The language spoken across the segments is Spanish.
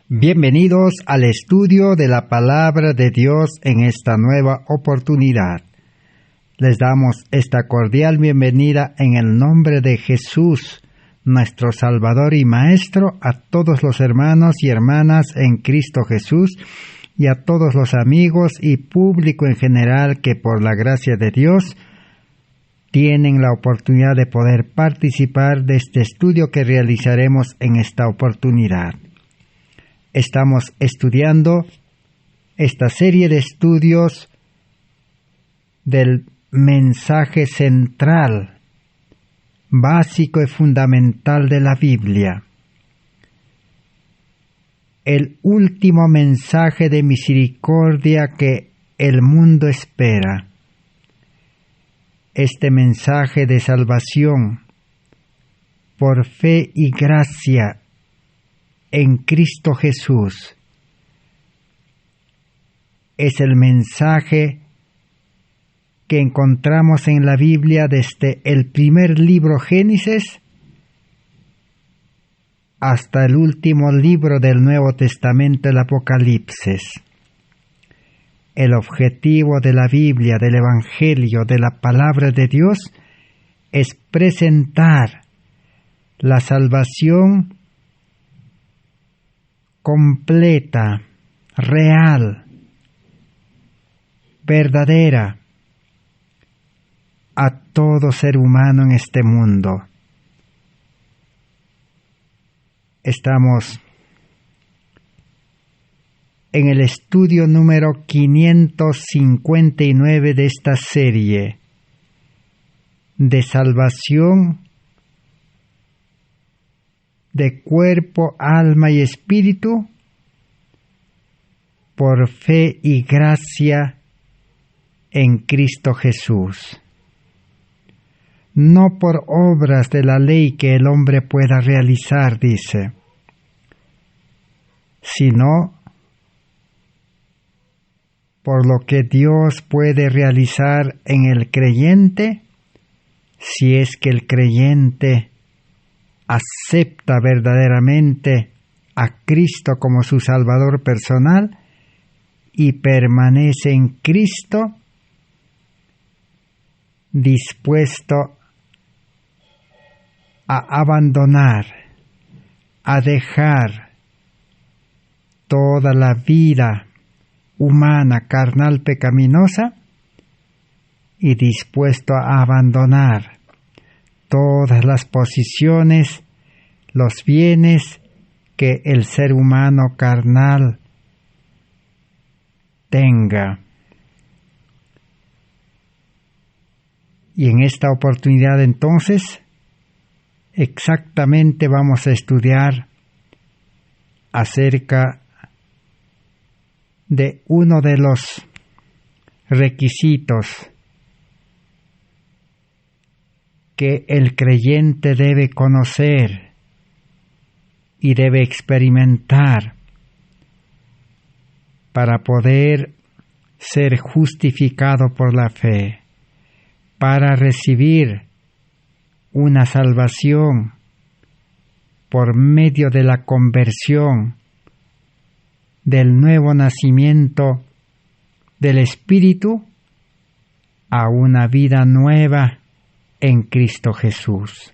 Bienvenidos al estudio de la Palabra de Dios en esta nueva oportunidad. Les damos esta cordial bienvenida en el nombre de Jesús, nuestro Salvador y Maestro, a todos los hermanos y hermanas en Cristo Jesús y a todos los amigos y público en general que por la gracia de Dios tienen la oportunidad de poder participar de este estudio que realizaremos en esta oportunidad. Estamos estudiando esta serie de estudios del mensaje central, básico y fundamental de la Biblia. El último mensaje de misericordia que el mundo espera. Este mensaje de salvación por fe y gracia en Cristo Jesús es el mensaje que encontramos en la Biblia desde el primer libro Génesis hasta el último libro del Nuevo Testamento, el Apocalipsis. El objetivo de la Biblia, del Evangelio, de la Palabra de Dios, es presentar la salvación completa, real, verdadera a todo ser humano en este mundo. Estamos en el estudio número 559 de esta serie de salvación de cuerpo, alma y espíritu por fe y gracia en Cristo Jesús. No por obras de la ley que el hombre pueda realizar, dice, sino por lo que Dios puede realizar en el creyente, si es que el creyente acepta verdaderamente a Cristo como su Salvador personal y permanece en Cristo, dispuesto a abandonar, a dejar toda la vida humana, carnal, pecaminosa, y dispuesto a abandonar todas las posiciones, los bienes que el ser humano carnal tenga. Y en esta oportunidad entonces, exactamente vamos a estudiar acerca de uno de los requisitos que el creyente debe conocer y debe experimentar para poder ser justificado por la fe, para recibir una salvación por medio de la conversión, del nuevo nacimiento del Espíritu a una vida nueva en Cristo Jesús.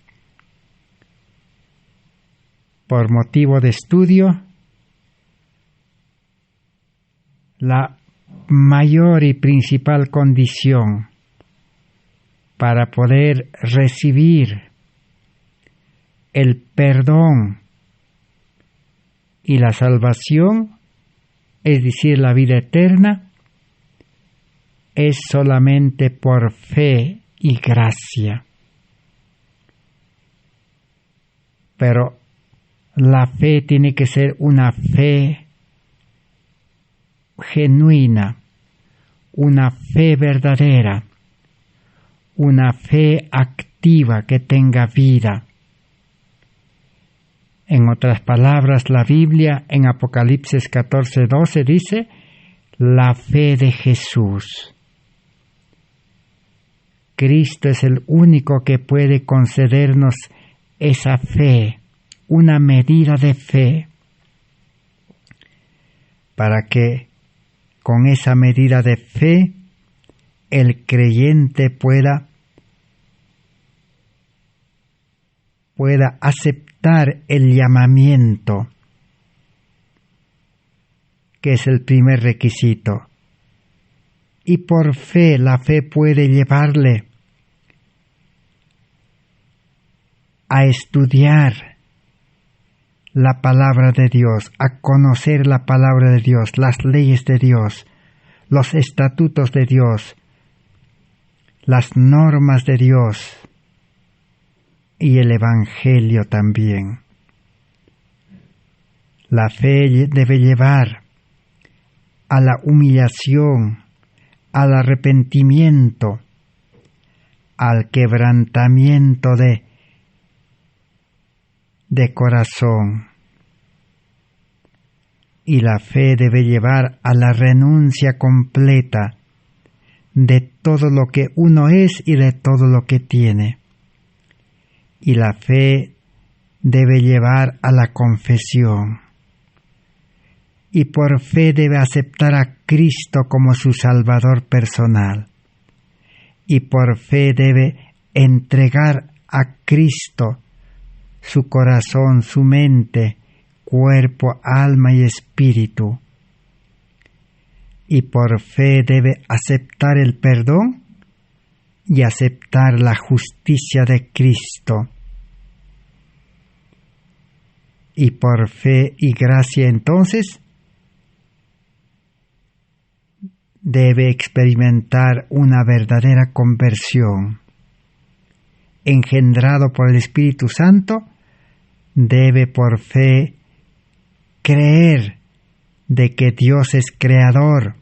Por motivo de estudio, la mayor y principal condición para poder recibir el perdón y la salvación, es decir, la vida eterna, es solamente por fe y gracia. Pero la fe tiene que ser una fe genuina, una fe verdadera, una fe activa que tenga vida. En otras palabras, la Biblia en Apocalipsis 14:12 dice, la fe de Jesús. Cristo es el único que puede concedernos esa fe, una medida de fe. para que con esa medida de fe el creyente pueda aceptar el llamamiento, que es el primer requisito. Y por fe, la fe puede llevarle a estudiar la palabra de Dios, a conocer la palabra de Dios, las leyes de Dios, los estatutos de Dios, las normas de Dios y el Evangelio también. La fe debe llevar a la humillación, al arrepentimiento, al quebrantamiento de corazón. Y la fe debe llevar a la renuncia completa de todo lo que uno es y de todo lo que tiene. Y la fe debe llevar a la confesión. Y por fe debe aceptar a Cristo como su Salvador personal. Y por fe debe entregar a Cristo su corazón, su mente, cuerpo, alma y espíritu. Y por fe debe aceptar el perdón y aceptar la justicia de Cristo. Y por fe y gracia entonces debe experimentar una verdadera conversión. Engendrado por el Espíritu Santo, debe por fe creer de que Dios es creador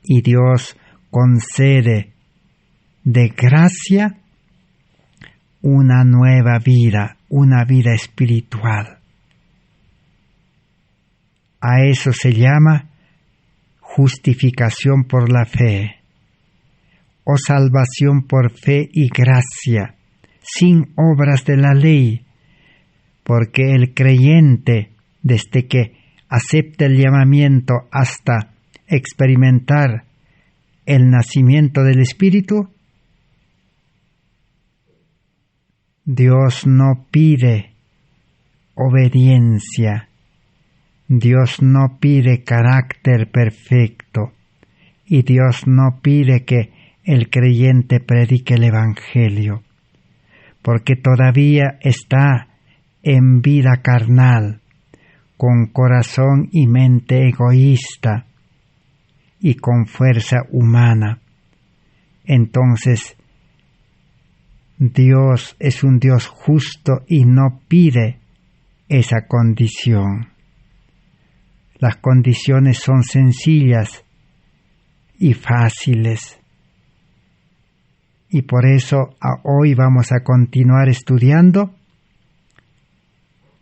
y Dios concede de gracia una nueva vida, una vida espiritual. A eso se llama justificación por la fe, o salvación por fe y gracia, sin obras de la ley, porque el creyente, desde que acepta el llamamiento hasta experimentar el nacimiento del Espíritu, Dios no pide obediencia, Dios no pide carácter perfecto y Dios no pide que el creyente predique el Evangelio, porque todavía está en vida carnal, con corazón y mente egoísta y con fuerza humana. Entonces, Dios es un Dios justo y no pide esa condición. Las condiciones son sencillas y fáciles. Y por eso hoy vamos a continuar estudiando,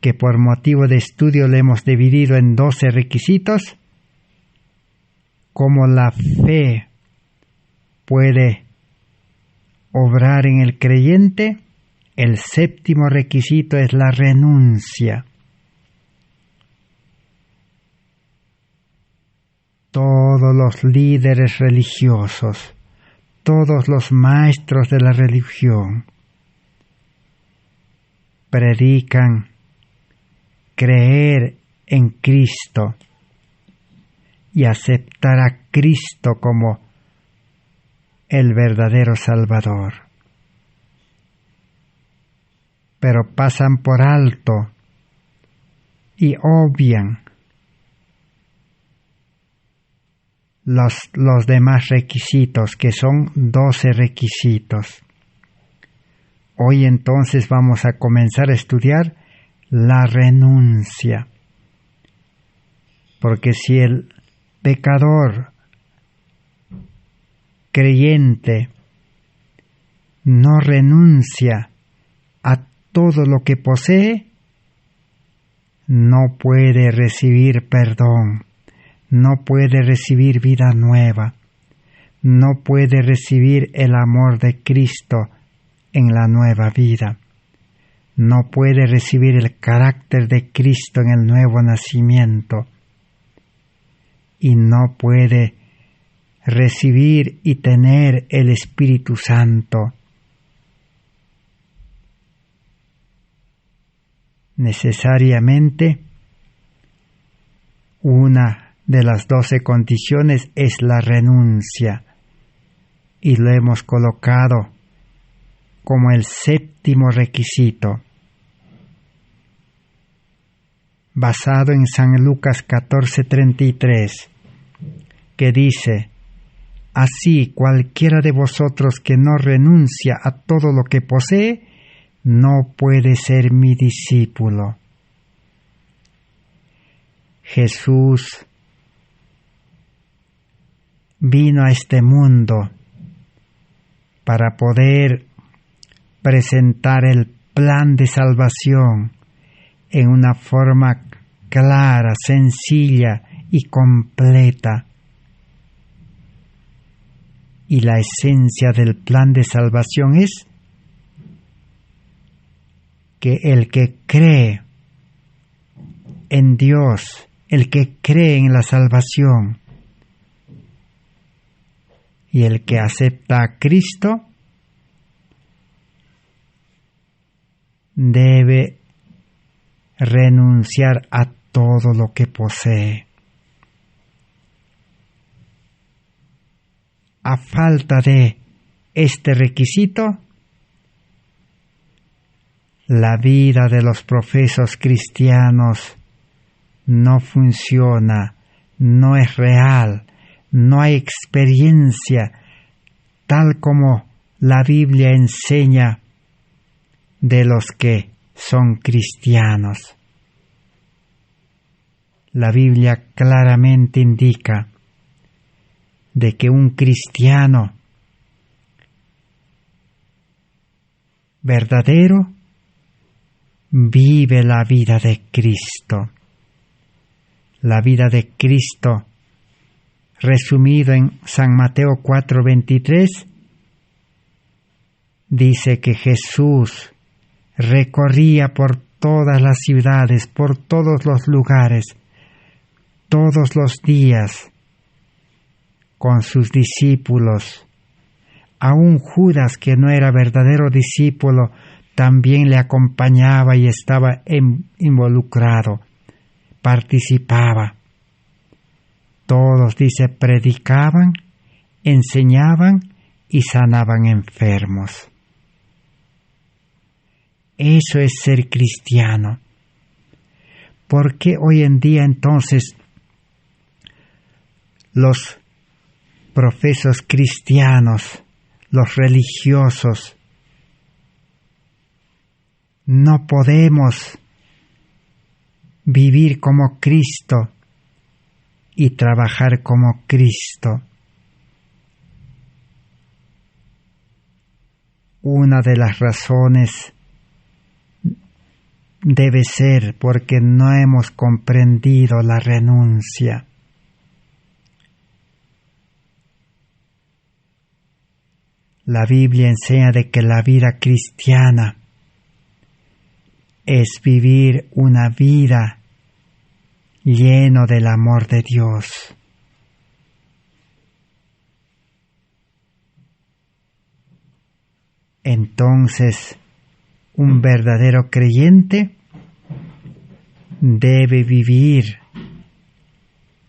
que por motivo de estudio le hemos dividido en 12 requisitos, cómo la fe puede obrar en el creyente. El séptimo requisito es la renuncia. Todos los líderes religiosos, todos los maestros de la religión predican creer en Cristo y aceptar a Cristo como el verdadero Salvador. Pero pasan por alto y obvian los demás requisitos, que son 12 requisitos. Hoy entonces vamos a comenzar a estudiar la renuncia. Porque si el pecador creyente no renuncia a todo lo que posee, no puede recibir perdón, no puede recibir vida nueva, no puede recibir el amor de Cristo en la nueva vida, no puede recibir el carácter de Cristo en el nuevo nacimiento. y no puede recibir y tener el Espíritu Santo. Necesariamente, una de las 12 condiciones es la renuncia, y lo hemos colocado como el 7º requisito, basado en San Lucas 14:33, que dice: así cualquiera de vosotros que no renuncia a todo lo que posee, no puede ser mi discípulo. Jesús vino a este mundo para poder presentar el plan de salvación en una forma clara, sencilla y completa. Y la esencia del plan de salvación es que el que cree en Dios, el que cree en la salvación y el que acepta a Cristo, debe renunciar a todo lo que posee. A falta de este requisito, la vida de los profesos cristianos no funciona, no es real, no hay experiencia tal como la Biblia enseña de los que son cristianos. La Biblia claramente indica de que un cristiano verdadero vive la vida de Cristo. La vida de Cristo, resumido en San Mateo 4:23, dice que Jesús recorría por todas las ciudades, por todos los lugares, todos los días, con sus discípulos. Aún Judas, que no era verdadero discípulo, también le acompañaba y estaba involucrado, participaba. Todos, dice, predicaban, enseñaban y sanaban enfermos. Eso es ser cristiano. ¿Por qué hoy en día entonces los profesos cristianos, los religiosos, no podemos vivir como Cristo y trabajar como Cristo? Una de las razones debe ser porque no hemos comprendido la renuncia. La Biblia enseña de que la vida cristiana es vivir una vida lleno del amor de Dios. Entonces, un verdadero creyente debe vivir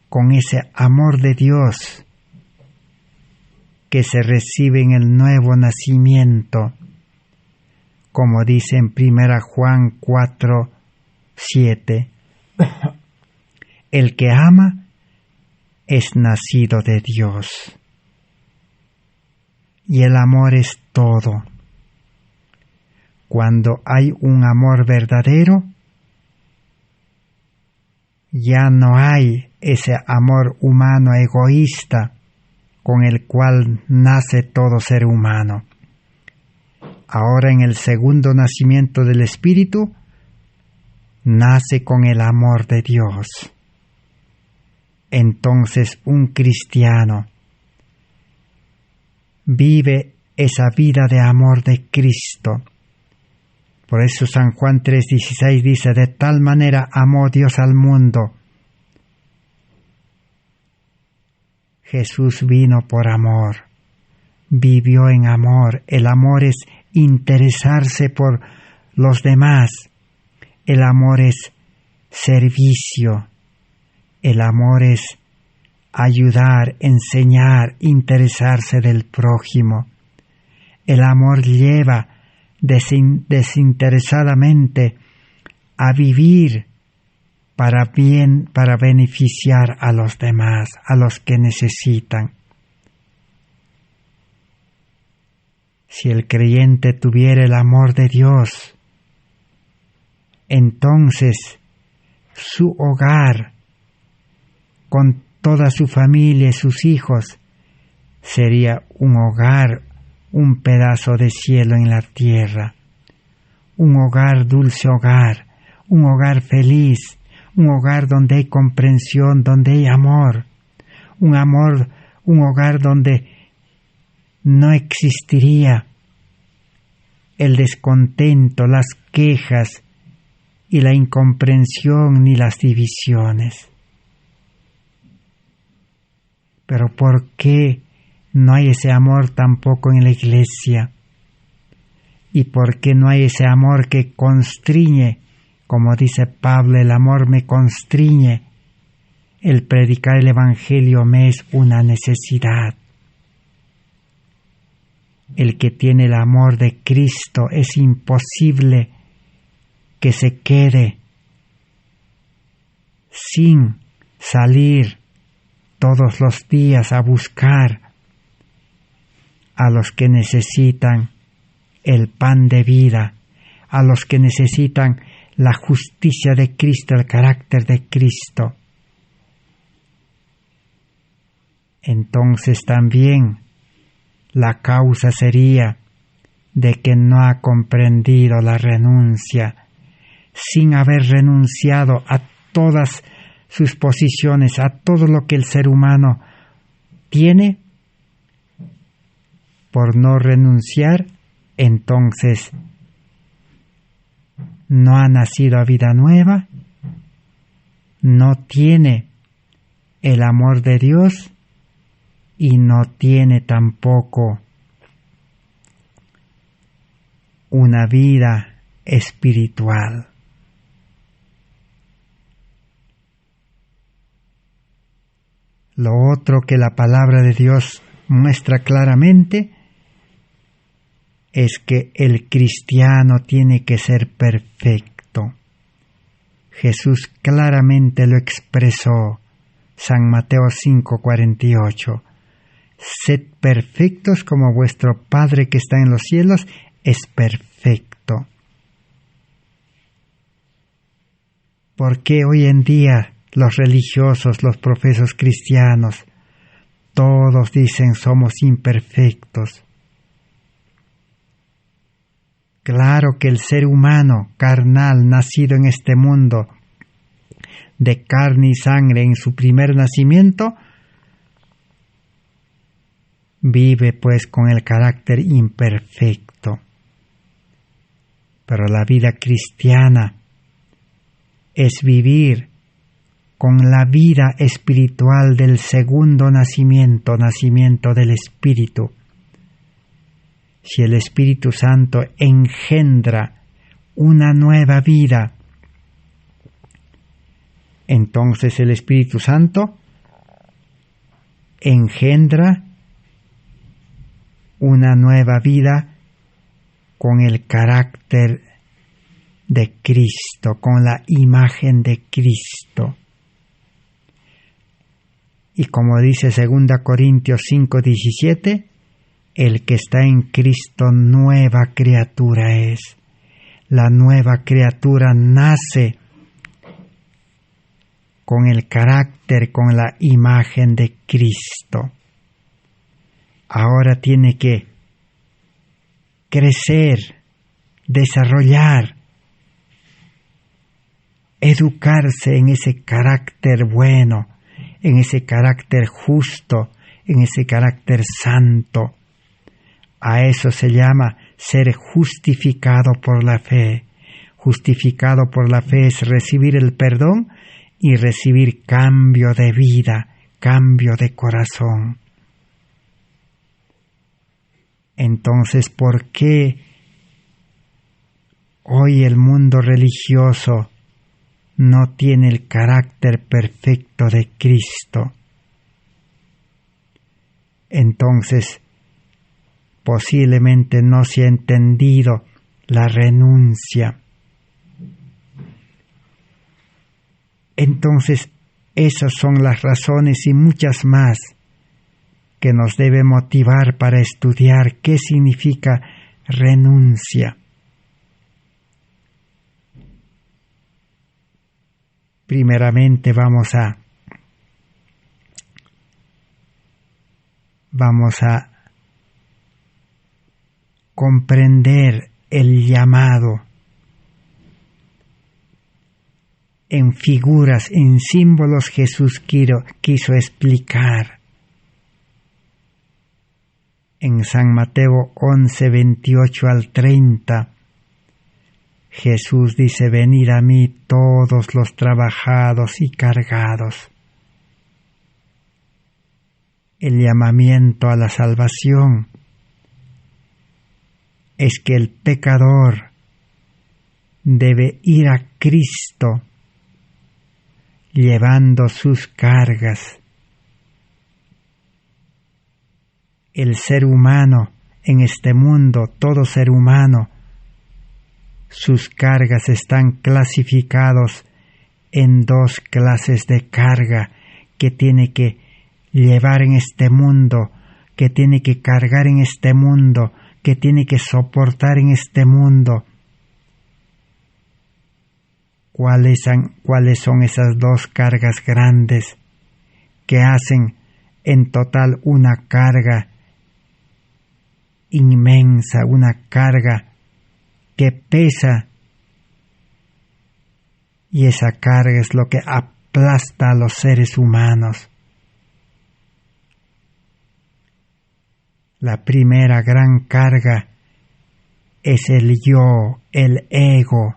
con ese amor de Dios que se recibe en el nuevo nacimiento, como dice en 1 Juan 4:7. El que ama es nacido de Dios. Y el amor es todo. Cuando hay un amor verdadero, ya no hay ese amor humano egoísta con el cual nace todo ser humano. Ahora, en el segundo nacimiento del Espíritu, nace con el amor de Dios. Entonces un cristiano vive esa vida de amor de Cristo. Por eso San Juan 3:16 dice: de tal manera amó Dios al mundo Jesús vino por amor, vivió en amor. El amor es interesarse por los demás. El amor es servicio. El amor es ayudar, enseñar, interesarse del prójimo. El amor lleva desinteresadamente a vivir para beneficiar a los demás, a los que necesitan. Si el creyente tuviera el amor de Dios, entonces su hogar, con toda su familia y sus hijos, sería un hogar, un pedazo de cielo en la tierra, un hogar, dulce hogar, un hogar feliz, un hogar donde hay comprensión, donde hay amor, un hogar donde no existiría el descontento, las quejas y la incomprensión ni las divisiones. Pero ¿por qué no hay ese amor tampoco en la iglesia? ¿Y por qué no hay ese amor que constriñe? Como dice Pablo, el amor me constriñe. El predicar el Evangelio me es una necesidad. El que tiene el amor de Cristo es imposible que se quede sin salir todos los días a buscar a los que necesitan el pan de vida, a los que necesitan la justicia de Cristo, el carácter de Cristo. Entonces también la causa sería de que no ha comprendido la renuncia, sin haber renunciado a todas sus posiciones, a todo lo que el ser humano tiene. Por no renunciar, entonces no ha nacido a vida nueva, no tiene el amor de Dios y no tiene tampoco una vida espiritual. Lo otro que la palabra de Dios muestra claramente es que el cristiano tiene que ser perfecto. Jesús claramente lo expresó, San Mateo 5:48. Sed perfectos como vuestro Padre que está en los cielos es perfecto. ¿Por qué hoy en día los religiosos, los profesos cristianos, todos dicen somos imperfectos? Claro que el ser humano carnal, nacido en este mundo, de carne y sangre en su primer nacimiento, vive pues con el carácter imperfecto. Pero la vida cristiana es vivir con la vida espiritual del segundo nacimiento, nacimiento del Espíritu. Si el Espíritu Santo engendra una nueva vida, entonces el Espíritu Santo engendra una nueva vida con el carácter de Cristo, con la imagen de Cristo. Y como dice 2 Corintios 5:17, el que está en Cristo nueva criatura es. La nueva criatura nace con el carácter, con la imagen de Cristo. Ahora tiene que crecer, desarrollar, educarse en ese carácter bueno, en ese carácter justo, en ese carácter santo. A eso se llama ser justificado por la fe. Justificado por la fe es recibir el perdón y recibir cambio de vida, cambio de corazón. Entonces, ¿por qué hoy el mundo religioso no tiene el carácter perfecto de Cristo? Entonces, posiblemente no se ha entendido la renuncia. Entonces, esas son las razones y muchas más que nos debe motivar para estudiar qué significa renuncia. Primeramente vamos a comprender el llamado en figuras, en símbolos. Jesús quiso explicar. En San Mateo 11, 28 al 30, Jesús dice: venid a mí todos los trabajados y cargados. El llamamiento a la salvación es que el pecador debe ir a Cristo llevando sus cargas. El ser humano en este mundo, todo ser humano, sus cargas están clasificados en dos clases de carga que tiene que llevar en este mundo, que tiene que cargar en este mundo, que tiene que soportar en este mundo. ¿Cuáles son esas dos cargas grandes que hacen en total una carga inmensa, una carga que pesa? Y esa carga es lo que aplasta a los seres humanos. La primera gran carga es el yo, el ego.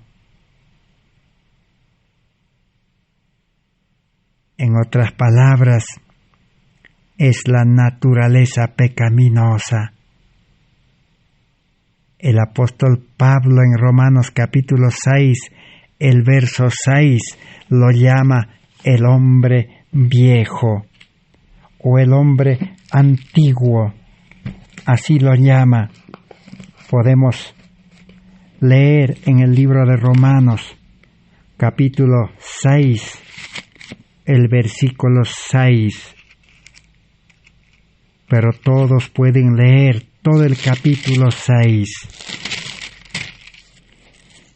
En otras palabras, es la naturaleza pecaminosa. El apóstol Pablo en Romanos capítulo 6, el verso 6, lo llama el hombre viejo o el hombre antiguo. Así lo llama. Podemos leer en el libro de Romanos capítulo 6, el versículo 6. Pero todos pueden leer todo el capítulo 6.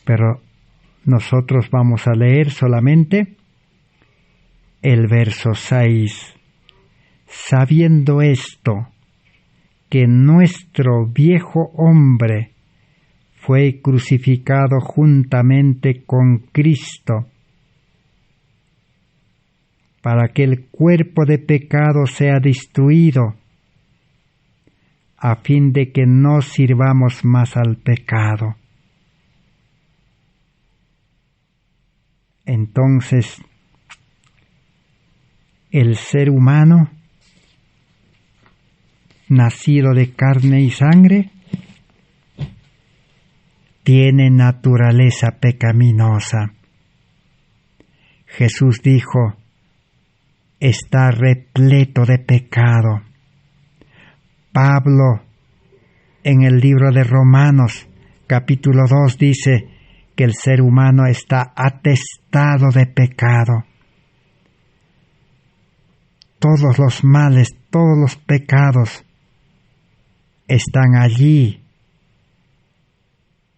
Pero nosotros vamos a leer solamente el verso 6. Sabiendo esto, que nuestro viejo hombre fue crucificado juntamente con Cristo, para que el cuerpo de pecado sea destruido, a fin de que no sirvamos más al pecado. Entonces, el ser humano, nacido de carne y sangre, tiene naturaleza pecaminosa. Jesús dijo: está repleto de pecado. Pablo, en el libro de Romanos, capítulo 2, dice que el ser humano está atestado de pecado. Todos los males, todos los pecados están allí,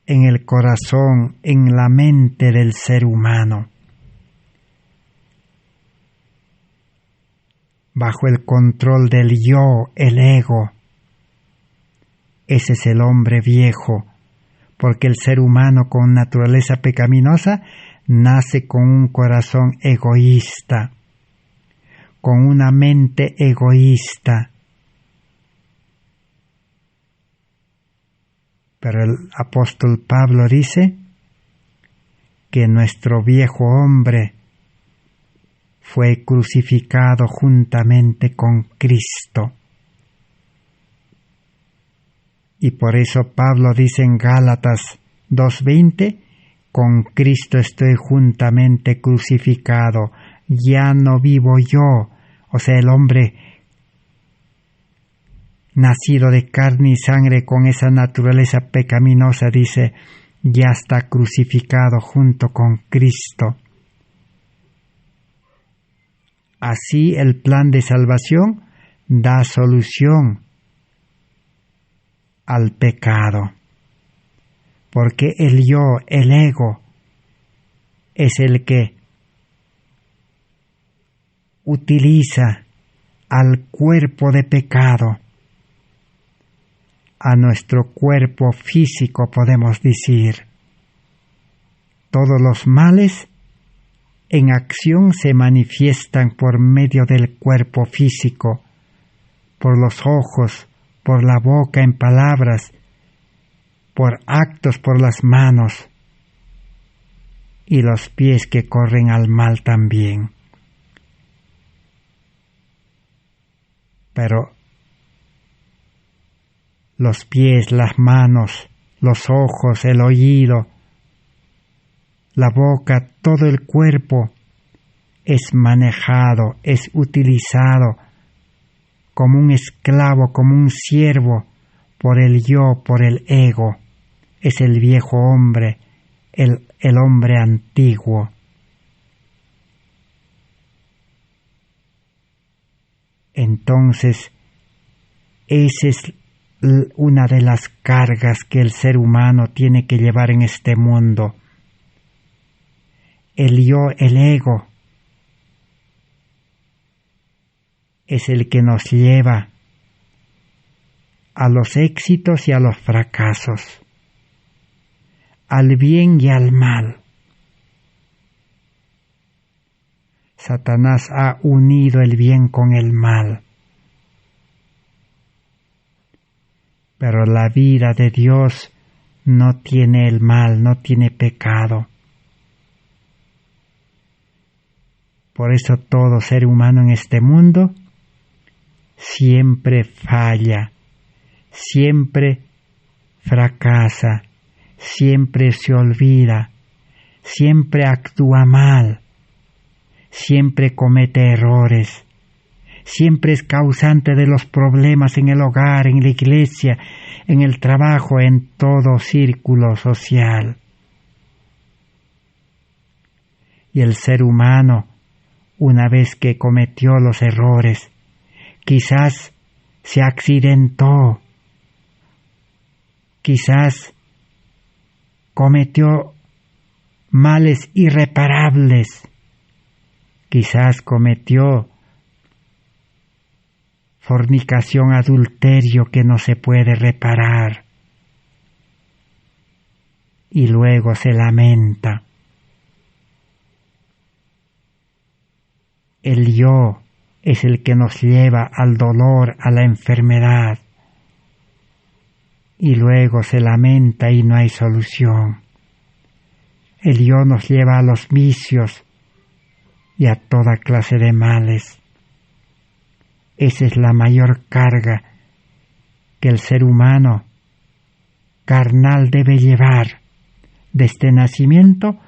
en el corazón, en la mente del ser humano. Bajo el control del yo, el ego. Ese es el hombre viejo, porque el ser humano con naturaleza pecaminosa nace con un corazón egoísta, con una mente egoísta. Pero el apóstol Pablo dice que nuestro viejo hombre fue crucificado juntamente con Cristo. Y por eso Pablo dice en Gálatas 2:20, con Cristo estoy juntamente crucificado, ya no vivo yo. O sea, el hombre nacido de carne y sangre con esa naturaleza pecaminosa, dice, ya está crucificado junto con Cristo. Así el plan de salvación da solución al pecado, porque el yo, el ego, es el que utiliza al cuerpo de pecado, a nuestro cuerpo físico, podemos decir. Todos los males en acción se manifiestan por medio del cuerpo físico, por los ojos, por la boca en palabras, por actos, por las manos y los pies que corren al mal también. Pero los pies, las manos, los ojos, el oído, la boca, todo el cuerpo es manejado, es utilizado como un esclavo, como un siervo, por el yo, por el ego. Es el viejo hombre, el hombre antiguo. Entonces, esa es una de las cargas que el ser humano tiene que llevar en este mundo. El yo, el ego, es el que nos lleva a los éxitos y a los fracasos, al bien y al mal. Satanás ha unido el bien con el mal. Pero la vida de Dios no tiene el mal, no tiene pecado. Por eso todo ser humano en este mundo siempre falla, siempre fracasa, siempre se olvida, siempre actúa mal, siempre comete errores, siempre es causante de los problemas en el hogar, en la iglesia, en el trabajo, en todo círculo social. Y el ser humano, una vez que cometió los errores, quizás se accidentó, quizás cometió males irreparables, quizás cometió fornicación, adulterio que no se puede reparar, y luego se lamenta. El yo es el que nos lleva al dolor, a la enfermedad, y luego se lamenta y no hay solución. El yo nos lleva a los vicios y a toda clase de males. Esa es la mayor carga que el ser humano carnal debe llevar desde nacimiento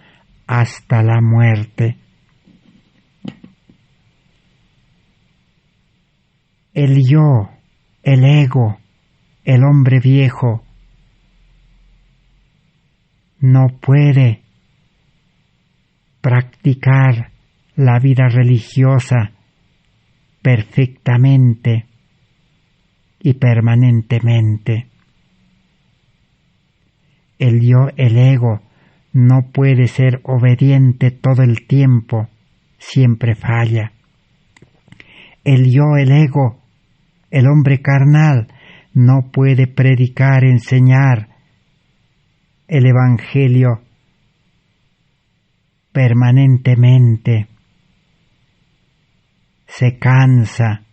hasta la muerte. El yo, el ego, el hombre viejo, no puede practicar la vida religiosa perfectamente y permanentemente. El yo, el ego, no puede ser obediente todo el tiempo, siempre falla. El yo, el ego, el hombre carnal, no puede predicar, enseñar el Evangelio permanentemente. Se cansa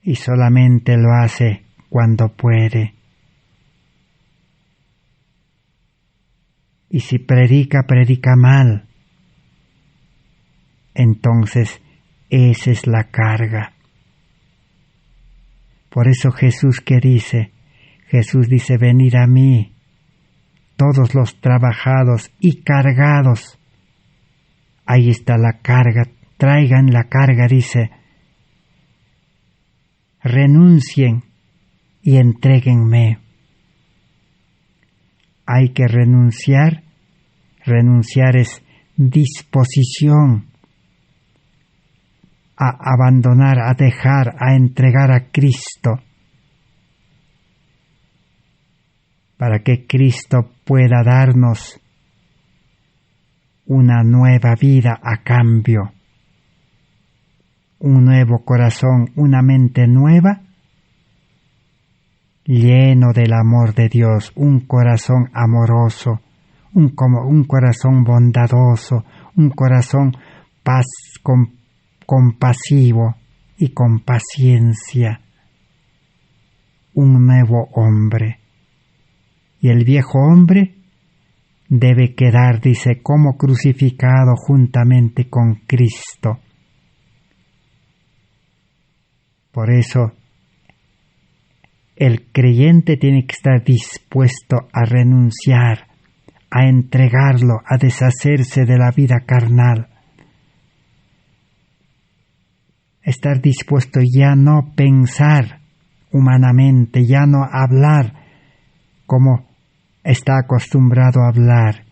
y solamente lo hace cuando puede. Y si predica, predica mal, Entonces, esa es la carga. Por eso Jesús dice, venid a mí, todos los trabajados y cargados. Ahí está la carga, traigan la carga, dice. Renuncien y entréguenme. Hay que renunciar. Renunciar es disposición a abandonar, a dejar, a entregar a Cristo, para que Cristo pueda darnos una nueva vida a cambio, un nuevo corazón, una mente nueva, lleno del amor de Dios, un corazón amoroso, un corazón bondadoso, un corazón compasivo y con paciencia, un nuevo hombre. Y el viejo hombre debe quedar, dice, como crucificado juntamente con Cristo. Por eso, el creyente tiene que estar dispuesto a renunciar, a entregarlo, a deshacerse de la vida carnal. Estar dispuesto ya no pensar humanamente, ya no hablar como está acostumbrado a hablar,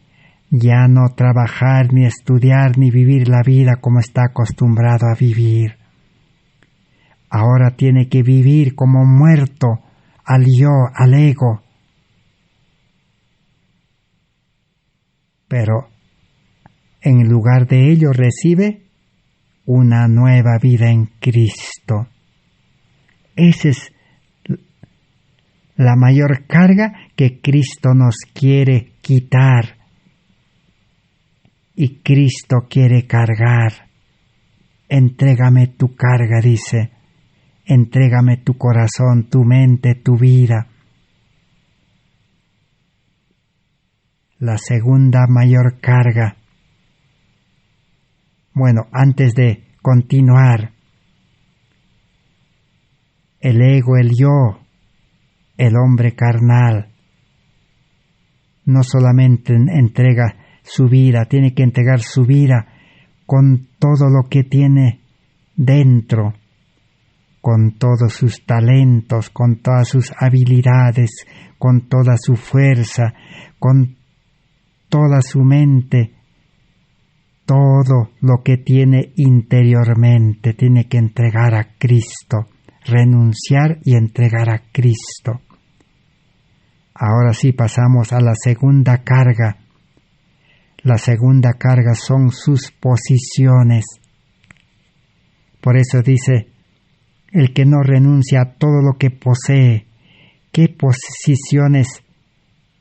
ya no trabajar, ni estudiar, ni vivir la vida como está acostumbrado a vivir. Ahora tiene que vivir como muerto al yo, al ego. Pero en lugar de ello recibe una nueva vida en Cristo. Esa es la mayor carga que Cristo nos quiere quitar y Cristo quiere cargar. Entrégame tu carga, dice. Entrégame tu corazón, tu mente, tu vida. La segunda mayor carga. Bueno, antes de continuar, el ego, el yo, el hombre carnal, no solamente entrega su vida, tiene que entregar su vida con todo lo que tiene dentro, con todos sus talentos, con todas sus habilidades, con toda su fuerza, con toda su mente, todo lo que tiene interiormente, tiene que entregar a Cristo, renunciar y entregar a Cristo. Ahora sí pasamos a la segunda carga. La segunda carga son sus posiciones. Por eso dice, el que no renuncia a todo lo que posee, ¿qué posiciones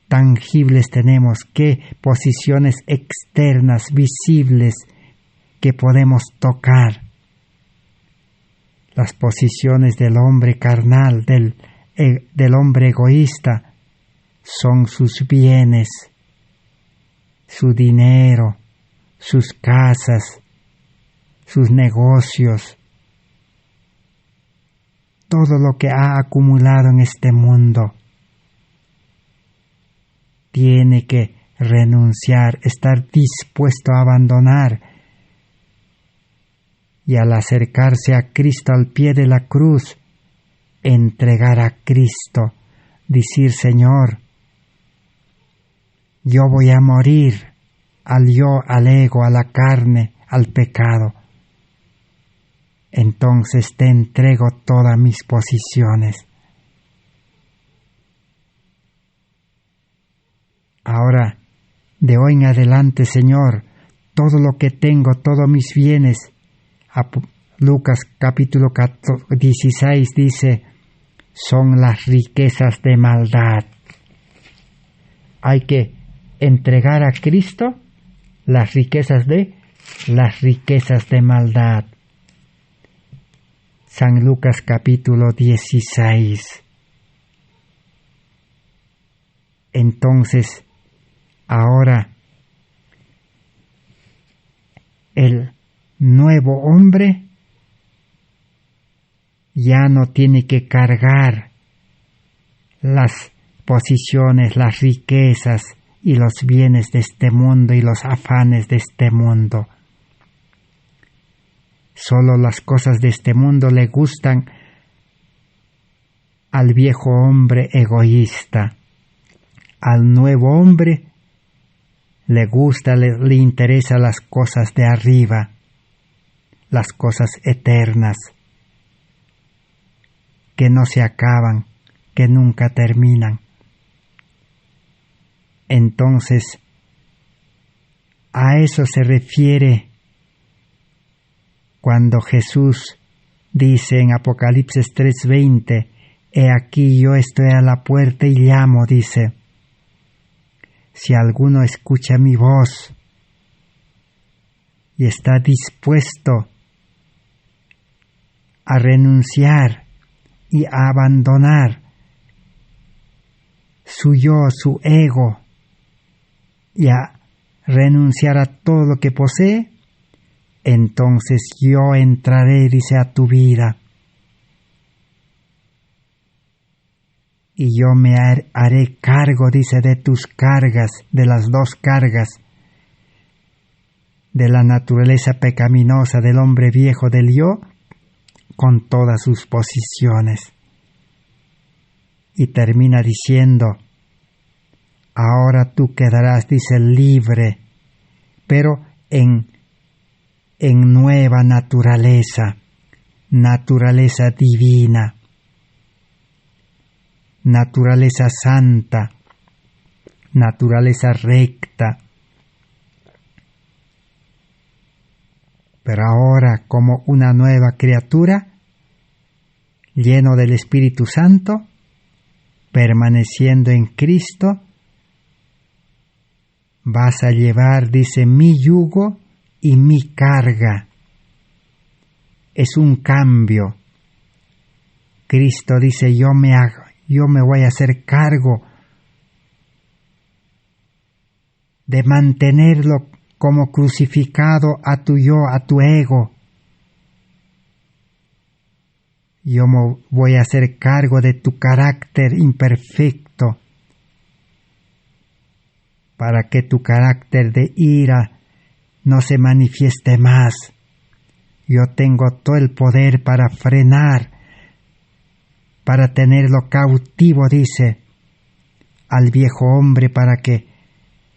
tangibles tenemos? ¿Qué posiciones externas, visibles, que podemos tocar? Las posiciones del hombre carnal, del hombre egoísta, son sus bienes, su dinero, sus casas, sus negocios, todo lo que ha acumulado en este mundo. Tiene que renunciar, estar dispuesto a abandonar, y al acercarse a Cristo al pie de la cruz, entregar a Cristo, decir, Señor, yo voy a morir al yo, al ego, a la carne, al pecado. Entonces te entrego todas mis posiciones. Ahora, de hoy en adelante, Señor, todo lo que tengo, todos mis bienes, Lucas capítulo 16 dice, son las riquezas de maldad. Hay que entregar a Cristo las riquezas de maldad. San Lucas capítulo 16. Entonces, ahora, el nuevo hombre ya no tiene que cargar las posiciones, las riquezas y los bienes de este mundo y los afanes de este mundo. Solo las cosas de este mundo le gustan al viejo hombre egoísta. Al nuevo hombre le gusta, le interesa las cosas de arriba, las cosas eternas, que no se acaban, que nunca terminan. Entonces, a eso se refiere cuando Jesús dice en Apocalipsis 3:20, «He aquí yo estoy a la puerta y llamo», dice, «si alguno escucha mi voz y está dispuesto a renunciar y a abandonar su yo, su ego, y a renunciar a todo lo que posee, entonces yo entraré», dice, «a tu vida, y yo me haré cargo», dice, «de tus cargas», de las dos cargas, de la naturaleza pecaminosa del hombre viejo, del yo, con todas sus posiciones. Y termina diciendo, «ahora tú quedarás», dice, «libre, pero en nueva naturaleza, naturaleza divina, naturaleza santa, naturaleza recta». Pero ahora, como una nueva criatura, lleno del Espíritu Santo, permaneciendo en Cristo, vas a llevar, dice, mi yugo y mi carga. Es un cambio. Cristo dice, yo me voy a hacer cargo de mantenerlo como crucificado a tu yo, a tu ego. Yo me voy a hacer cargo de tu carácter imperfecto, para que tu carácter de ira no se manifieste más. Yo tengo todo el poder para frenar, para tenerlo cautivo, dice, al viejo hombre, para que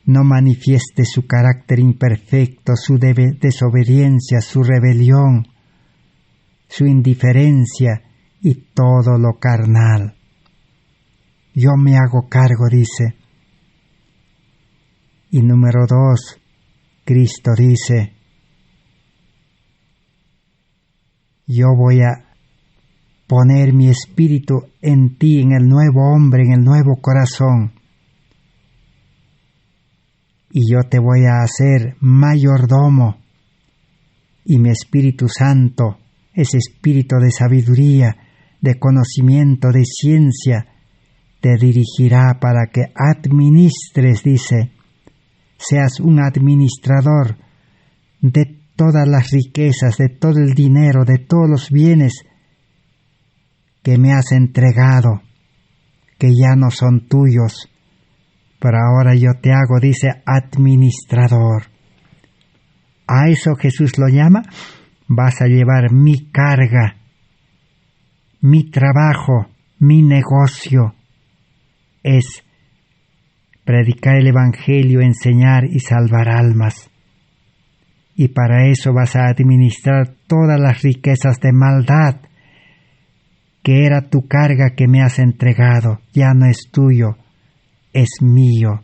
no manifieste su carácter imperfecto, su desobediencia, su rebelión, su indiferencia y todo lo carnal. Yo me hago cargo, dice. Y número 2, Cristo dice, yo voy a poner mi espíritu en ti, en el nuevo hombre, en el nuevo corazón, y yo te voy a hacer mayordomo, y mi Espíritu Santo, ese espíritu de sabiduría, de conocimiento, de ciencia, te dirigirá para que administres, dice, seas un administrador de todas las riquezas, de todo el dinero, de todos los bienes que me has entregado, que ya no son tuyos, pero ahora yo te hago, dice, administrador. A eso Jesús lo llama, vas a llevar mi carga, mi trabajo, mi negocio, es predicar el Evangelio, enseñar y salvar almas. Y para eso vas a administrar todas las riquezas de maldad, que era tu carga que me has entregado, ya no es tuyo, es mío.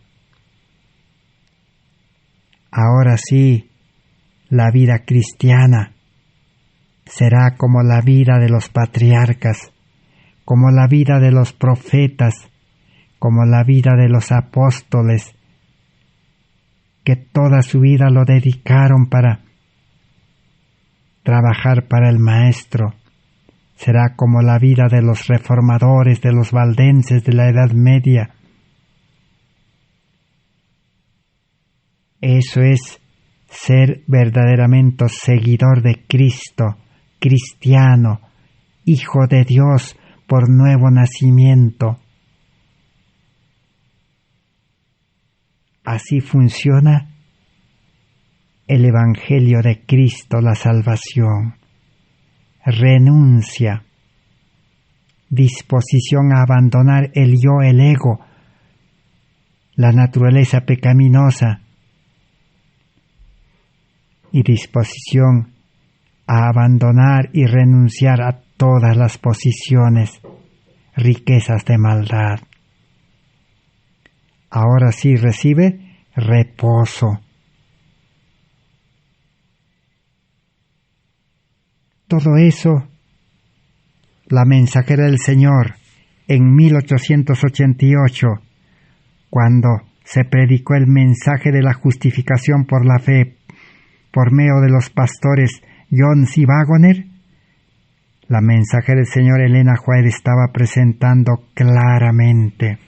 Ahora sí, la vida cristiana será como la vida de los patriarcas, como la vida de los profetas, como la vida de los apóstoles, que toda su vida lo dedicaron para trabajar para el Maestro. Será como la vida de los reformadores, de los valdenses de la Edad Media. Eso es ser verdaderamente seguidor de Cristo, cristiano, hijo de Dios por nuevo nacimiento. Así funciona el Evangelio de Cristo, la salvación. Renuncia, disposición a abandonar el yo, el ego, la naturaleza pecaminosa, y disposición a abandonar y renunciar a todas las posiciones, riquezas de maldad. Ahora sí recibe reposo. Todo eso, la mensajera del Señor, en 1888, cuando se predicó el mensaje de la justificación por la fe por medio de los pastores Jones y Waggoner, la mensajera del Señor Elena White estaba presentando claramente,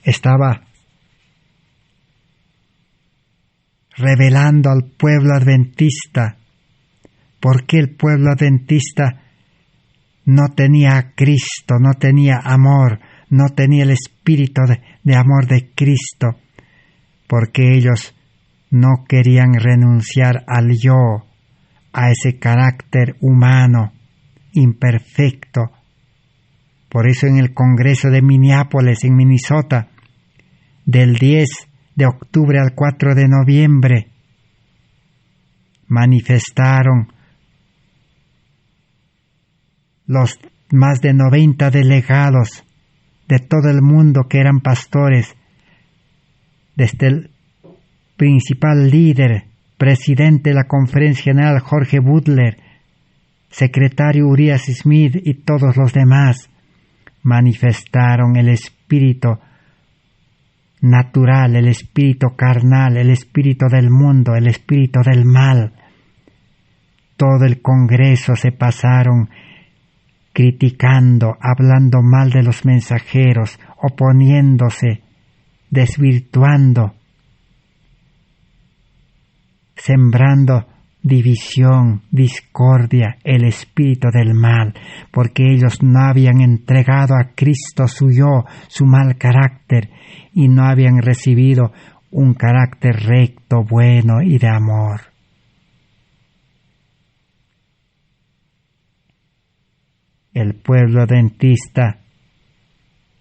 estaba revelando al pueblo adventista por qué el pueblo adventista no tenía a Cristo, no tenía amor, no tenía el espíritu de amor de Cristo, porque ellos no querían renunciar al yo, a ese carácter humano, imperfecto. Por eso en el Congreso de Minneapolis, en Minnesota, del 10 de octubre al 4 de noviembre, manifestaron los más de 90 delegados de todo el mundo que eran pastores, desde el principal líder, presidente de la Conferencia General Jorge Butler, secretario Urias Smith y todos los demás, manifestaron el espíritu natural, el espíritu carnal, el espíritu del mundo, el espíritu del mal. Todo el Congreso se pasaron criticando, hablando mal de los mensajeros, oponiéndose, desvirtuando, sembrando división, discordia, el espíritu del mal, porque ellos no habían entregado a Cristo su yo, su mal carácter, y no habían recibido un carácter recto, bueno y de amor. El pueblo adventista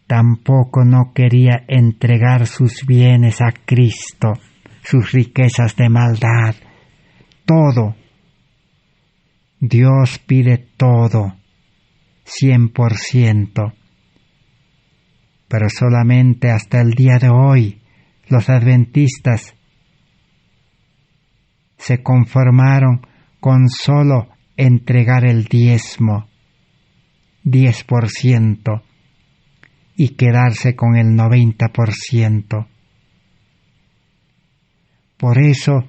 tampoco no quería entregar sus bienes a Cristo, sus riquezas de maldad, todo. Dios pide todo, 100%. Pero solamente hasta el día de hoy, los adventistas se conformaron con solo entregar el diezmo, 10%, y quedarse con el 90%. Por eso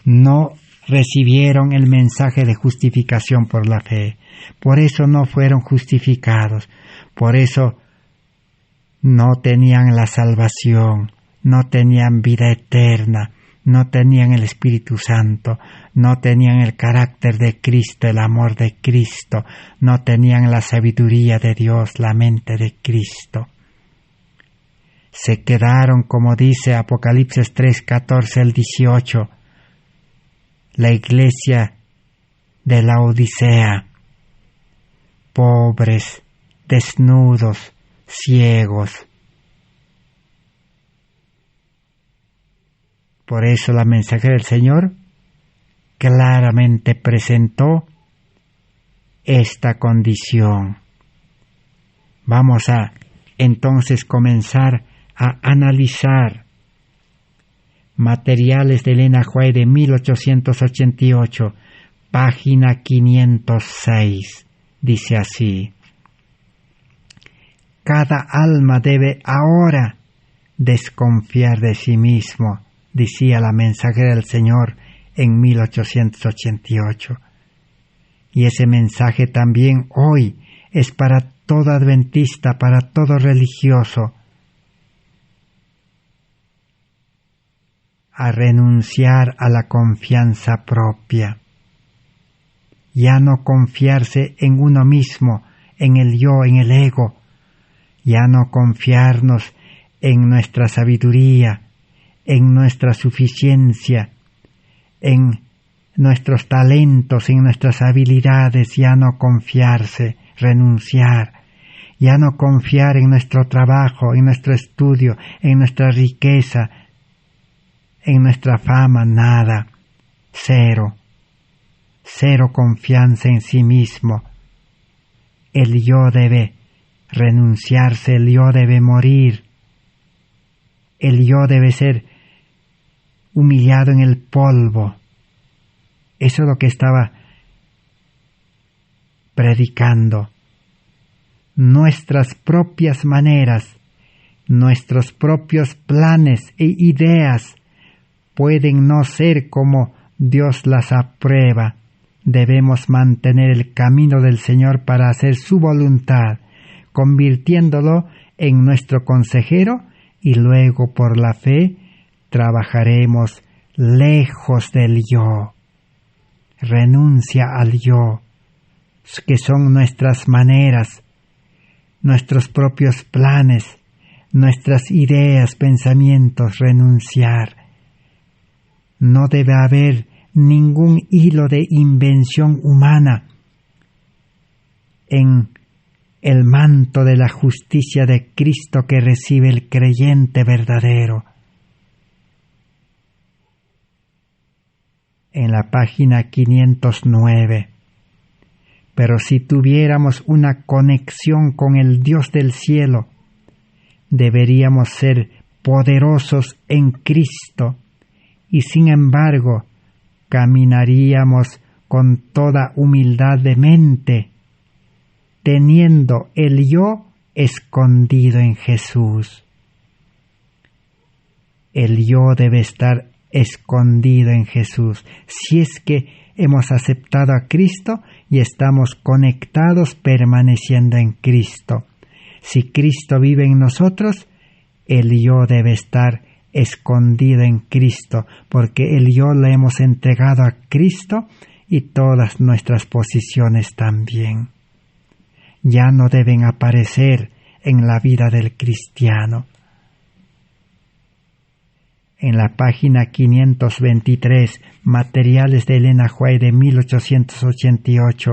no recibieron el mensaje de justificación por la fe. Por eso no fueron justificados. Por eso no tenían la salvación, no tenían vida eterna, no tenían el Espíritu Santo, no tenían el carácter de Cristo, el amor de Cristo, no tenían la sabiduría de Dios, la mente de Cristo. Se quedaron, como dice Apocalipsis 3, 14 al 18, la iglesia de la Odisea, pobres, desnudos, ciegos. Por eso la mensajera del Señor claramente presentó esta condición. Vamos a entonces comenzar a analizar materiales de Elena White de 1888, página 506. Dice así: cada alma debe ahora desconfiar de sí mismo, decía la mensajera del Señor en 1888. Y ese mensaje también hoy es para todo adventista, para todo religioso. a renunciar a la confianza propia. Ya no confiarse en uno mismo, en el yo, en el ego. Ya no confiarnos en nuestra sabiduría, en nuestra suficiencia, en nuestros talentos, en nuestras habilidades. Ya no confiarse, renunciar. Ya no confiar en nuestro trabajo, en nuestro estudio, en nuestra riqueza, en nuestra fama, nada. Cero. Cero confianza en sí mismo. El yo debe renunciarse, el yo debe morir. El yo debe ser humillado en el polvo. Eso es lo que estaba predicando. Nuestras propias maneras, nuestros propios planes e ideas pueden no ser como Dios las aprueba. Debemos mantener el camino del Señor para hacer su voluntad, convirtiéndolo en nuestro consejero, y luego por la fe trabajaremos lejos del yo. Renuncia al yo, que son nuestras maneras, nuestros propios planes, nuestras ideas, pensamientos. Renunciar. No debe haber ningún hilo de invención humana en el manto de la justicia de Cristo que recibe el creyente verdadero. En la página 509. Pero si tuviéramos una conexión con el Dios del cielo, deberíamos ser poderosos en Cristo, y sin embargo caminaríamos con toda humildad de mente, teniendo el yo escondido en Jesús. El yo debe estar escondido en Jesús. Si es que hemos aceptado a Cristo y estamos conectados permaneciendo en Cristo. Si Cristo vive en nosotros, el yo debe estar escondido en Cristo, porque el yo le hemos entregado a Cristo y todas nuestras posiciones también. Ya no deben aparecer en la vida del cristiano. En la página 523, Materiales de Elena White de 1888,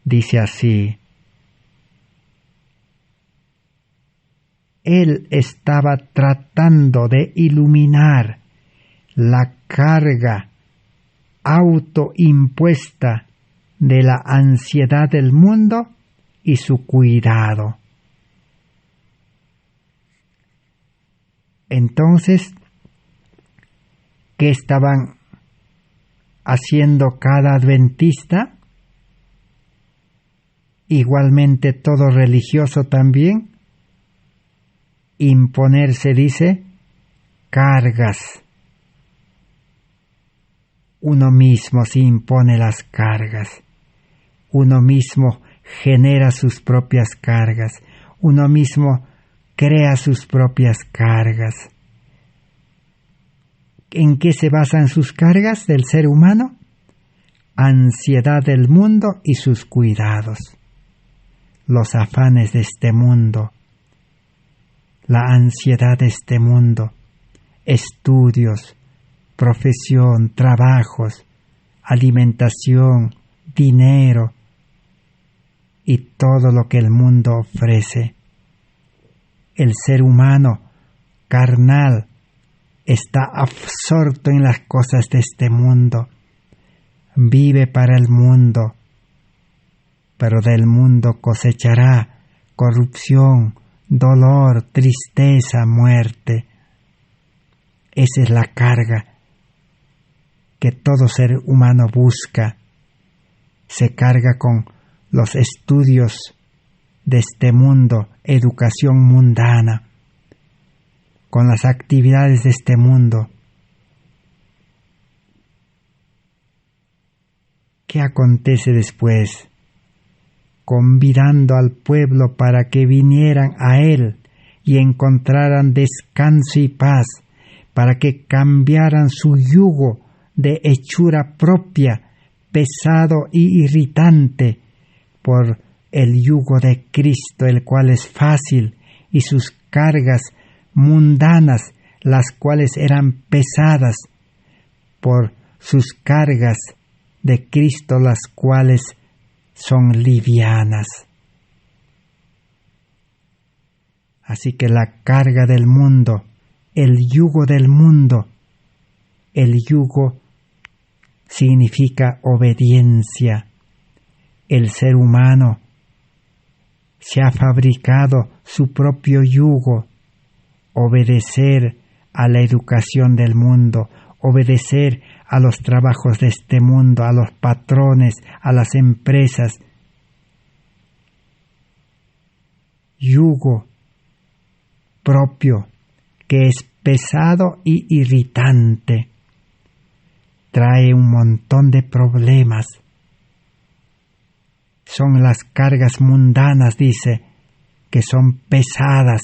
dice así: él estaba tratando de iluminar la carga autoimpuesta de la ansiedad del mundo y su cuidado. Entonces, ¿qué estaban haciendo cada adventista? Igualmente todo religioso también. Imponerse, dice, cargas. Uno mismo se impone las cargas. Uno mismo genera sus propias cargas. Uno mismo crea sus propias cargas. ¿En qué se basan sus cargas del ser humano? Ansiedad del mundo y sus cuidados. Los afanes de este mundo. La ansiedad de este mundo. Estudios, profesión, trabajos, alimentación, dinero y todo lo que el mundo ofrece. El ser humano carnal está absorto en las cosas de este mundo. Vive para el mundo, pero del mundo cosechará corrupción, dolor, tristeza, muerte. Esa es la carga que todo ser humano busca. Se carga con los estudios de este mundo, educación mundana, con las actividades de este mundo. ¿Qué acontece después? Convidando al pueblo para que vinieran a él y encontraran descanso y paz, para que cambiaran su yugo de hechura propia, pesado y irritante, por el yugo de Cristo, el cual es fácil, y sus cargas mundanas, las cuales eran pesadas, por sus cargas de Cristo, las cuales son livianas. Así que la carga del mundo, el yugo del mundo, el yugo significa obediencia. El ser humano se ha fabricado su propio yugo, obedecer a la educación del mundo, obedecer a los trabajos de este mundo, a los patrones, a las empresas. Yugo propio que es pesado y irritante. Trae un montón de problemas. Son las cargas mundanas, dice, que son pesadas.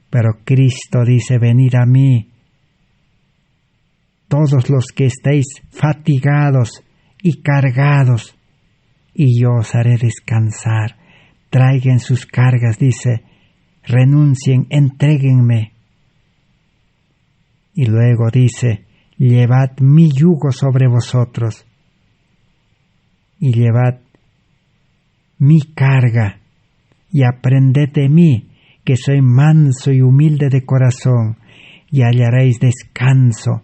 Pero Cristo dice, venid a mí, todos los que estéis fatigados y cargados, y yo os haré descansar. Traigan sus cargas, dice, renuncien, entréguenme. Y luego dice, llevad mi yugo sobre vosotros, y llevad mi carga, y aprended de mí, que soy manso y humilde de corazón, y hallaréis descanso,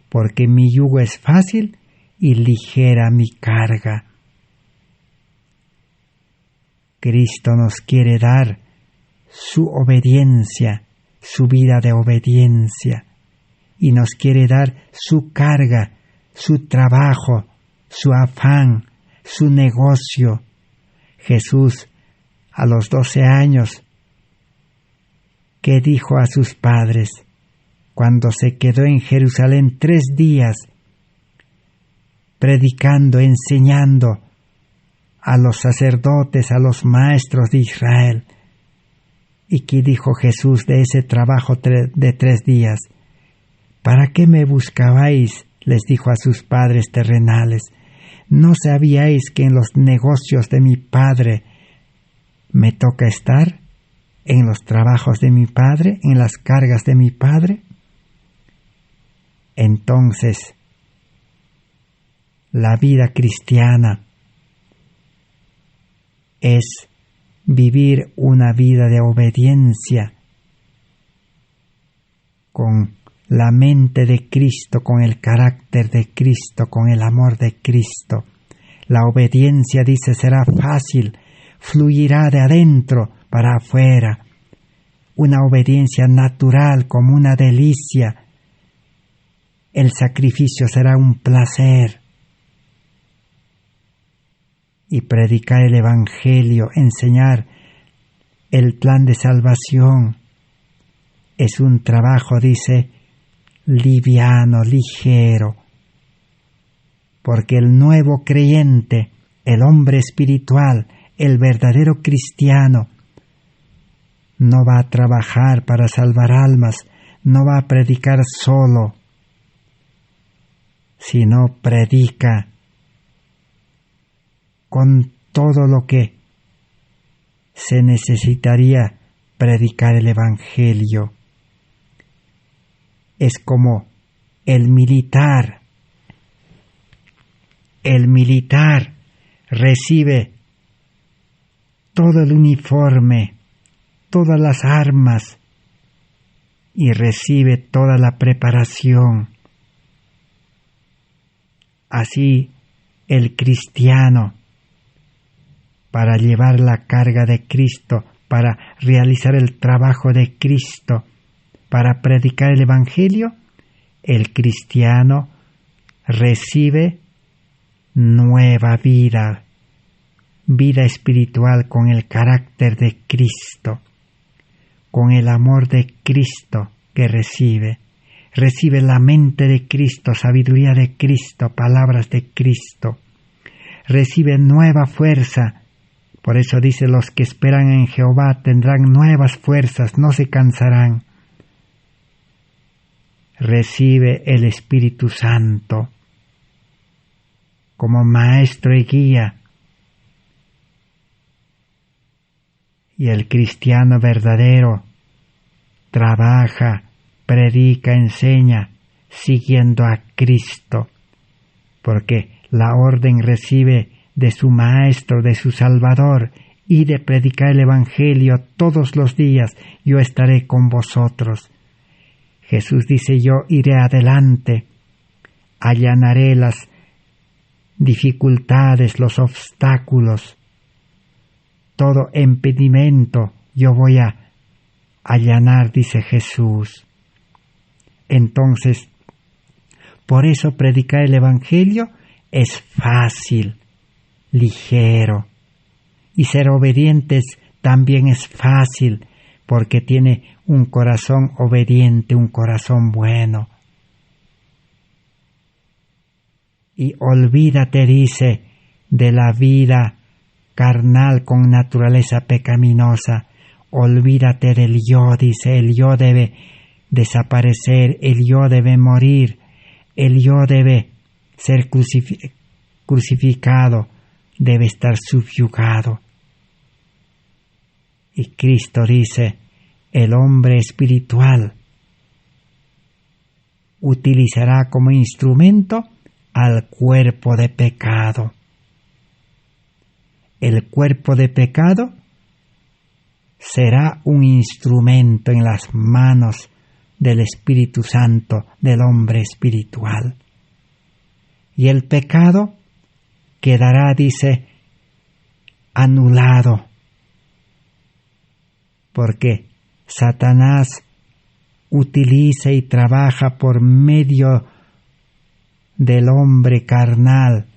porque mi yugo es fácil y ligera mi carga. Cristo nos quiere dar su obediencia, su vida de obediencia, y nos quiere dar su carga, su trabajo, su afán, su negocio. Jesús, a los 12 años, ¿qué dijo a sus padres? Cuando se quedó en Jerusalén 3 días, predicando, enseñando a los sacerdotes, a los maestros de Israel. ¿Y qué dijo Jesús de ese trabajo de 3 días? ¿Para qué me buscabais?, les dijo a sus padres terrenales. ¿No sabíais que en los negocios de mi Padre me toca estar? ¿En los trabajos de mi Padre? ¿En las cargas de mi Padre? Entonces, la vida cristiana es vivir una vida de obediencia con la mente de Cristo, con el carácter de Cristo, con el amor de Cristo. La obediencia, dice, será fácil, fluirá de adentro para afuera. Una obediencia natural, como una delicia. El sacrificio será un placer. Y predicar el Evangelio, enseñar el plan de salvación, es un trabajo, dice, liviano, ligero, porque el nuevo creyente, el hombre espiritual, el verdadero cristiano, no va a trabajar para salvar almas, no va a predicar solo, sino predica con todo lo que se necesitaría predicar el Evangelio. Es como el militar. El militar recibe todo el uniforme, todas las armas, y recibe toda la preparación. Así el cristiano, para llevar la carga de Cristo, para realizar el trabajo de Cristo, para predicar el Evangelio, el cristiano recibe nueva vida, vida espiritual con el carácter de Cristo, con el amor de Cristo que recibe. Recibe la mente de Cristo, sabiduría de Cristo, palabras de Cristo. Recibe nueva fuerza. Por eso dice, los que esperan en Jehová tendrán nuevas fuerzas, no se cansarán. recibe el Espíritu Santo como maestro y guía. Y el cristiano verdadero trabaja, predica, enseña, siguiendo a Cristo, porque la orden recibe de su Maestro, de su Salvador, y de predicar el Evangelio todos los días. Yo estaré con vosotros. Jesús dice: yo iré adelante, allanaré las dificultades, los obstáculos, todo impedimento yo voy a allanar, dice Jesús. Entonces, por eso predicar el Evangelio es fácil, ligero, y ser obedientes también es fácil, porque tiene un corazón obediente, un corazón bueno. Y olvídate, dice, de la vida carnal con naturaleza pecaminosa. Olvídate del yo, dice, el yo debe desaparecer, el yo debe morir, el yo debe ser crucificado, debe estar subyugado. Y Cristo dice: el hombre espiritual utilizará como instrumento al cuerpo de pecado. El cuerpo de pecado será un instrumento en las manos del Espíritu Santo del hombre espiritual. Y el pecado quedará, dice, anulado, porque Satanás utiliza y trabaja por medio del hombre carnal,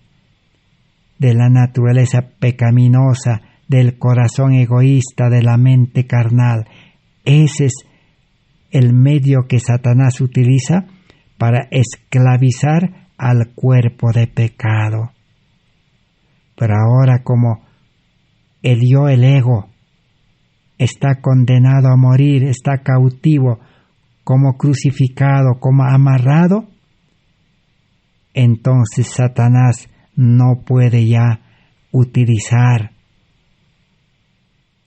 de la naturaleza pecaminosa, del corazón egoísta, de la mente carnal. Ese es el medio que Satanás utiliza para esclavizar al cuerpo de pecado. Pero ahora, como el yo, el ego, está condenado a morir, está cautivo, como crucificado, como amarrado, entonces Satanás no puede ya utilizar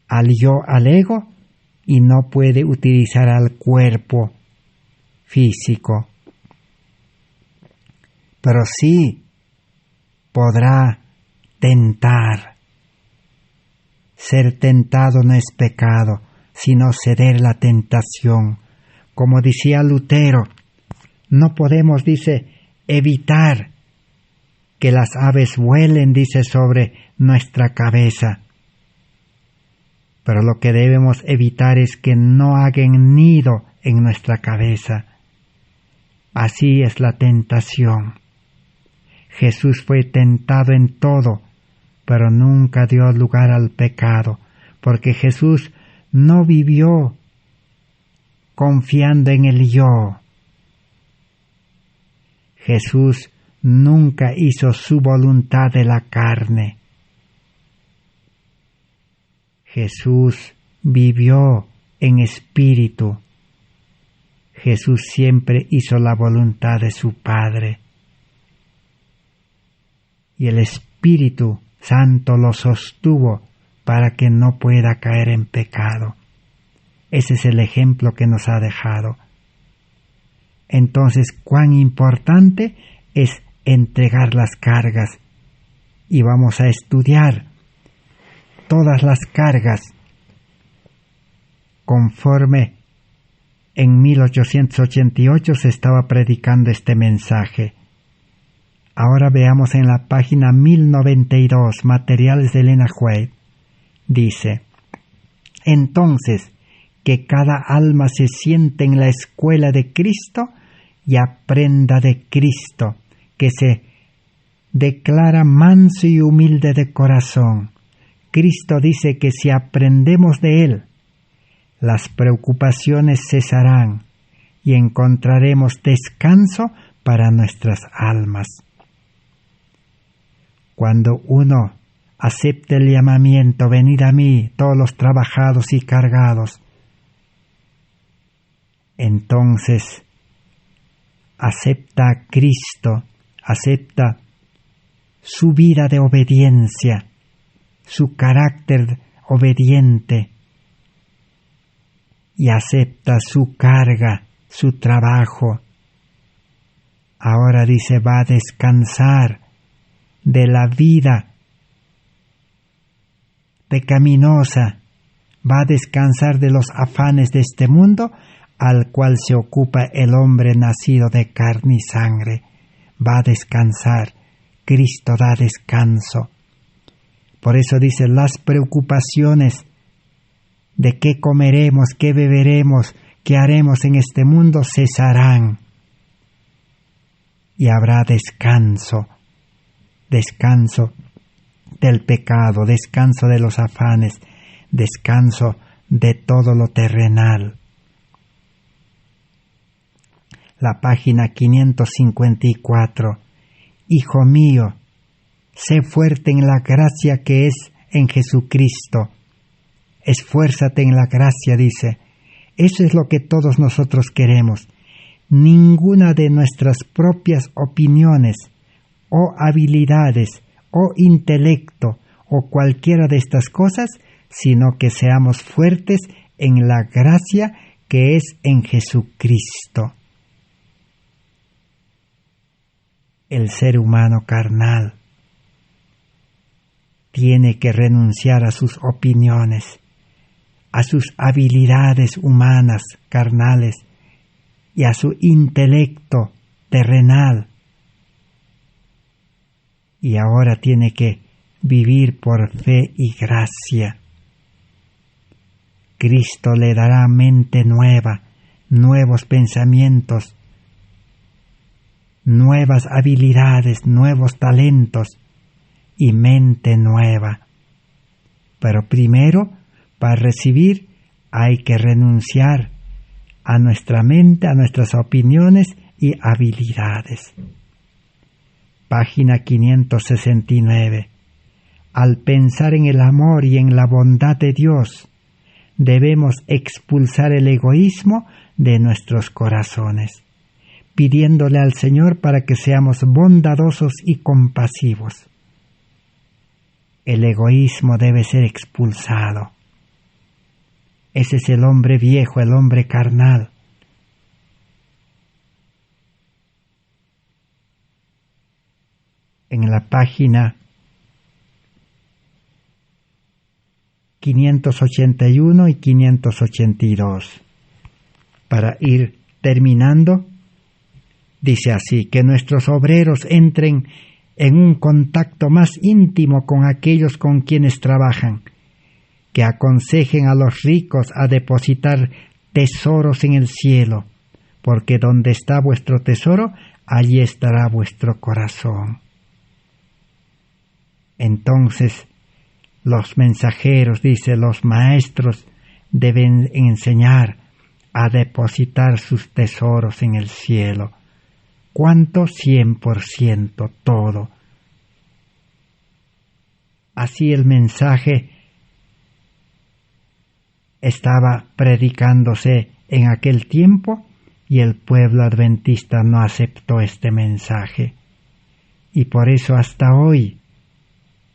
al yo, al ego, y no puede utilizar al cuerpo físico. Pero sí podrá tentar. Ser tentado no es pecado, sino ceder la tentación. Como decía Lutero, no podemos, dice, evitar que las aves vuelen, dice, sobre nuestra cabeza. Pero lo que debemos evitar es que no hagan nido en nuestra cabeza. Así es la tentación. Jesús fue tentado en todo, pero nunca dio lugar al pecado, porque Jesús no vivió confiando en el yo. Jesús nunca hizo su voluntad de la carne. Jesús vivió en espíritu. Jesús siempre hizo la voluntad de su Padre. Y el Espíritu Santo lo sostuvo para que no pueda caer en pecado. Ese es el ejemplo que nos ha dejado. Entonces, cuán importante es entregar las cargas. Y vamos a estudiar todas las cargas conforme en 1888 se estaba predicando este mensaje. Ahora veamos en la página 1092, Materiales de Elena White. Dice: entonces, que cada alma se siente en la escuela de Cristo y aprenda de Cristo, que se declara manso y humilde de corazón. Cristo dice que si aprendemos de Él, las preocupaciones cesarán y encontraremos descanso para nuestras almas. Cuando uno acepte el llamamiento, venid a mí, todos los trabajados y cargados, entonces acepta a Cristo, acepta su vida de obediencia, su carácter obediente, y acepta su carga, su trabajo. Ahora dice, va a descansar de la vida pecaminosa, va a descansar de los afanes de este mundo al cual se ocupa el hombre nacido de carne y sangre. Va a descansar. Cristo da descanso. Por eso dice, las preocupaciones de qué comeremos, qué beberemos, qué haremos en este mundo cesarán. Y habrá descanso, descanso del pecado, descanso de los afanes, descanso de todo lo terrenal. La página 554. Hijo mío, sé fuerte en la gracia que es en Jesucristo. Esfuérzate en la gracia, dice. Eso es lo que todos nosotros queremos. Ninguna de nuestras propias opiniones o habilidades o intelecto o cualquiera de estas cosas, sino que seamos fuertes en la gracia que es en Jesucristo. El ser humano carnal tiene que renunciar a sus opiniones, a sus habilidades humanas, carnales, y a su intelecto terrenal. Y ahora tiene que vivir por fe y gracia. Cristo le dará mente nueva, nuevos pensamientos, nuevas habilidades, nuevos talentos y mente nueva. Pero primero, para recibir, hay que renunciar a nuestra mente, a nuestras opiniones y habilidades. Página 569. Al pensar en el amor y en la bondad de Dios, debemos expulsar el egoísmo de nuestros corazones, pidiéndole al Señor para que seamos bondadosos y compasivos. El egoísmo debe ser expulsado. Ese es el hombre viejo, el hombre carnal. En la página 581 y 582. Para ir terminando, dice así, que nuestros obreros entren en un contacto más íntimo con aquellos con quienes trabajan, que aconsejen a los ricos a depositar tesoros en el cielo, porque donde está vuestro tesoro, allí estará vuestro corazón. Entonces, los mensajeros, dice, los maestros deben enseñar a depositar sus tesoros en el cielo. ¿Cuánto? 100%, todo. Así el mensaje estaba predicándose en aquel tiempo y el pueblo adventista no aceptó este mensaje. Y por eso hasta hoy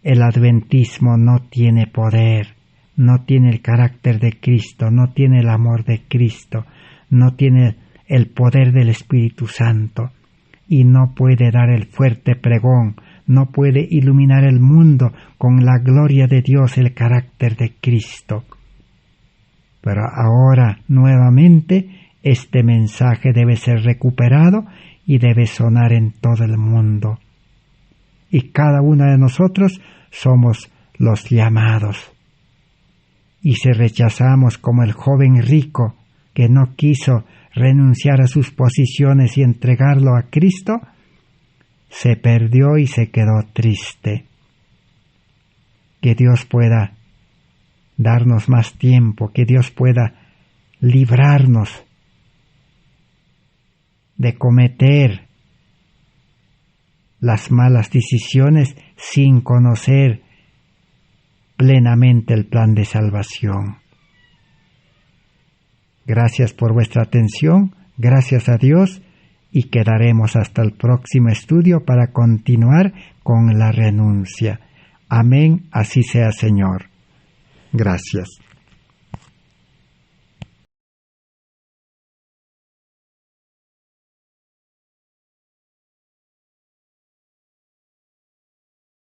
el adventismo no tiene poder, no tiene el carácter de Cristo, no tiene el amor de Cristo, no tiene el poder del Espíritu Santo y no puede dar el fuerte pregón, no puede iluminar el mundo con la gloria de Dios, el carácter de Cristo. Pero ahora nuevamente este mensaje debe ser recuperado y debe sonar en todo el mundo. Y cada uno de nosotros somos los llamados. Y si rechazamos como el joven rico que no quiso renunciar a sus posiciones y entregarlo a Cristo, se perdió y se quedó triste. Que Dios pueda darnos más tiempo, que Dios pueda librarnos de cometer las malas decisiones sin conocer plenamente el plan de salvación. Gracias por vuestra atención, gracias a Dios y quedaremos hasta el próximo estudio para continuar con la renuncia. Amén, así sea, Señor. Gracias.